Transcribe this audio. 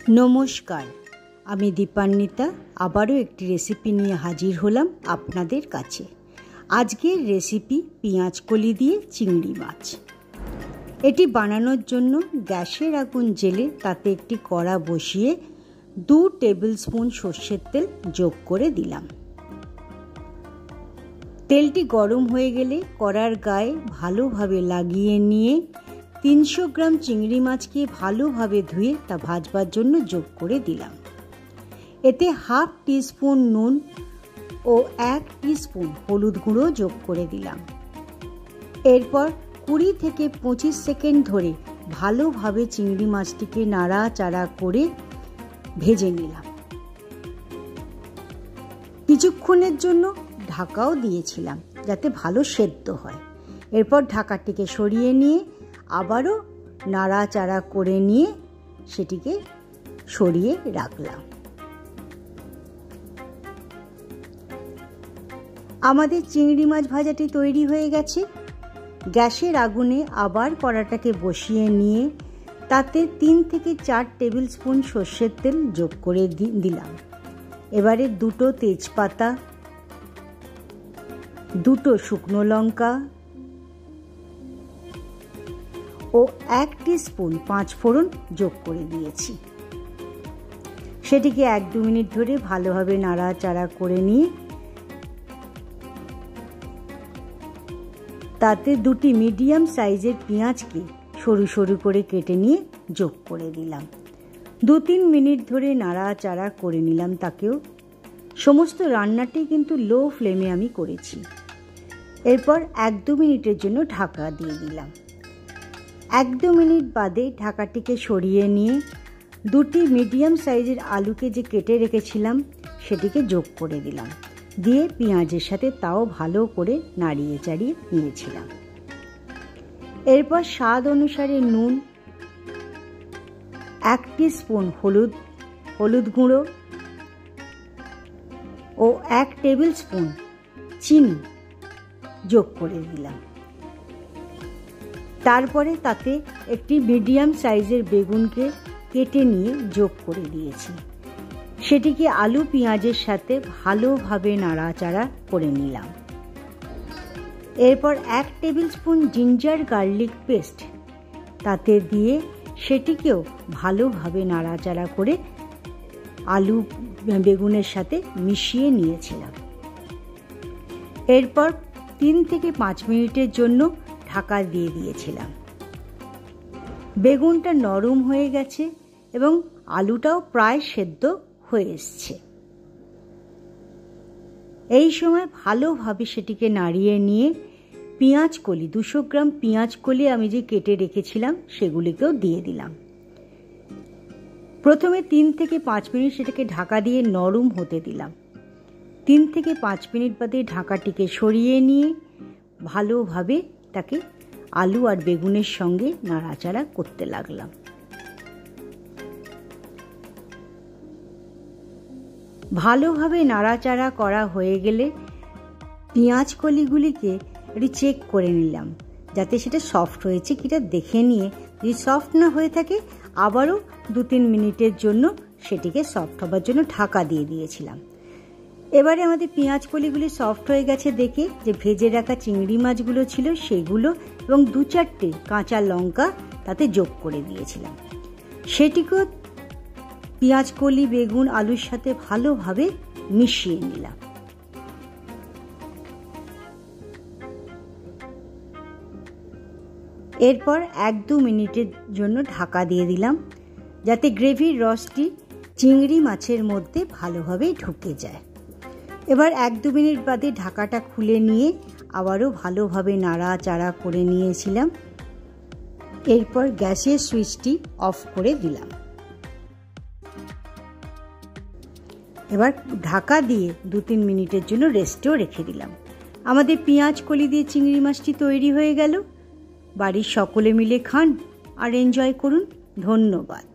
নমস্কার, আমি দীপান্বিতা আবারও একটি রেসিপি নিয়ে হাজির হলাম আপনাদের কাছে। আজকের রেসিপি পেঁয়াজকলি দিয়ে চিংড়ি মাছ। এটি বানানোর জন্য গ্যাসের আগুন জ্বেলে তাতে একটি কড়া বসিয়ে 2 টেবিল স্পুন সর্ষের তেল যোগ করে দিলাম। তেলটি গরম হয়ে গেলে কড়ার গায়ে ভালোভাবে লাগিয়ে নিয়ে 300 গ্রাম চিংড়ি মাছকে ভালোভাবে ধুয়ে তা ভাজবার জন্য যোগ করে দিলাম। এতে হাফ টিস্পুন নুন ও 1 টিস্পুন হলুদ গুঁড়ো যোগ করে দিলাম। এরপর 20 থেকে 25 সেকেন্ড ধরে ভালোভাবে চিংড়ি মাছটিকে নাড়াচাড়া করে ভেজে নিলাম। কিছুক্ষণের জন্য ঢাকাও দিয়েছিলাম যাতে ভালো সেদ্ধ হয়। এরপর ঢাকাটিকে সরিয়ে নিয়ে আবারও নাড়াচাড়া করে নিয়ে সেটিকে সরিয়ে রাখলাম। আমাদের চিংড়ি মাছ ভাজাটি তৈরি হয়ে গেছে। গ্যাসের আগুনে আবার কড়াটাকে বসিয়ে নিয়ে তাতে 3 থেকে 4 টেবিল স্পুন সর্ষের তেল যোগ করে দিলাম। এবারে 2 তেজপাতা, 2 শুকনো লঙ্কা ও 1 টিস্পুন 5 ফোড়ন যোগ করে দিয়েছি। সেটিকে 1-2 মিনিট ধরে ভালোভাবে নাড়াচাড়া করে নিয়ে তাতে 2টি মিডিয়াম সাইজের পেঁয়াজকে সরু সরু করে কেটে নিয়ে যোগ করে দিলাম। 2-3 মিনিট ধরে নাড়াচাড়া করে নিলাম তাকেও। সমস্ত রান্নাটি কিন্তু লো ফ্লেমে আমি করেছি। এরপর 1-2 মিনিটের জন্য ঢাকা দিয়ে দিলাম। 1-2 মিনিট বাদে ঢাকাটিকে সরিয়ে নিয়ে 2টি মিডিয়াম সাইজের আলুকে যে কেটে রেখেছিলাম সেটিকে যোগ করে দিলাম। দিয়ে পেঁয়াজের সাথে তাও ভালো করে নাড়িয়ে চাড়িয়ে নিয়েছিলাম। এরপর স্বাদ অনুসারে নুন, 1 টিস্পুন হলুদ গুঁড়ো ও 1 টেবিল স্পুন চিনি যোগ করে দিলাম। তারপরে তাতে একটি মিডিয়াম সাইজের বেগুনকে কেটে নিয়ে যোগ করে দিয়েছি। সেটিকে আলু পেঁয়াজের সাথে ভালোভাবে নাড়াচাড়া করে নিলাম। এরপর 1 tablespoon ginger garlic paste তাতে দিয়ে সেটিকেও ভালোভাবে নাড়াচাড়া করে আলু বেগুনের সাথে মিশিয়ে নিয়েছিলাম। এরপর 3 থেকে 5 মিনিটের জন্য ঢাকা দিয়ে দিয়েছিলাম। বেগুনটা নরম হয়ে গেছে এবং আলুটাও প্রায় সেদ্ধ হয়ে এসছে। এই সময় ভালোভাবে সেটিকে নাড়িয়ে নিয়ে পেঁয়াজকলি 200 গ্রাম পেঁয়াজকলি আমি যে কেটে রেখেছিলাম সেগুলিকেও দিয়ে দিলাম। প্রথমে 3 থেকে 5 মিনিট সেটাকে ঢাকা দিয়ে নরম হতে দিলাম। 3 থেকে 5 মিনিট বাদে ঢাকাটিকে সরিয়ে নিয়ে ভালোভাবে তাকে আলু আর বেগুনের সঙ্গে নাড়াচাড়া করতে লাগলাম। ভালোভাবে নাড়াচাড়া করা হয়ে গেলে পেঁয়াজ কলিগুলিকে একটু চেক করে নিলাম যাতে সেটা সফট হয়েছে কিনা দেখে নিয়ে, যদি সফট না হয়ে থাকে আবারও 2-3 মিনিটের জন্য সেটিকে সফট হবার জন্য ঢাকা দিয়ে দিয়েছিলাম। এবারে আমাদের পেঁয়াজ কলিগুলি সফট হয়ে গেছে দেখে যে ভেজে রাখা চিংড়ি মাছগুলো ছিল সেগুলো এবং 2-4টে কাঁচা লঙ্কা তাতে যোগ করে দিয়েছিলাম। সেটিকেও পেঁয়াজ কলি বেগুন আলুর সাথে ভালোভাবে মিশিয়ে নিলাম। এরপর 1-2 মিনিটের জন্য ঢাকা দিয়ে দিলাম যাতে গ্রেভির রসটি চিংড়ি মাছের মধ্যে ভালোভাবে ঢুকে যায়। এবার 1-2 মিনিট বাদে ঢাকাটা খুলে নিয়ে আবারও ভালোভাবে নাড়াচাড়া করে নিয়েছিলাম। এরপর গ্যাসের সুইচটি অফ করে দিলাম। এবার ঢাকা দিয়ে 2-3 মিনিটের জন্য রেস্টেও রেখে দিলাম। আমাদের পেঁয়াজ কলি দিয়ে চিংড়ি মাছটি তৈরি হয়ে গেল। বাড়ির সকলে মিলে খান আর এনজয় করুন। ধন্যবাদ।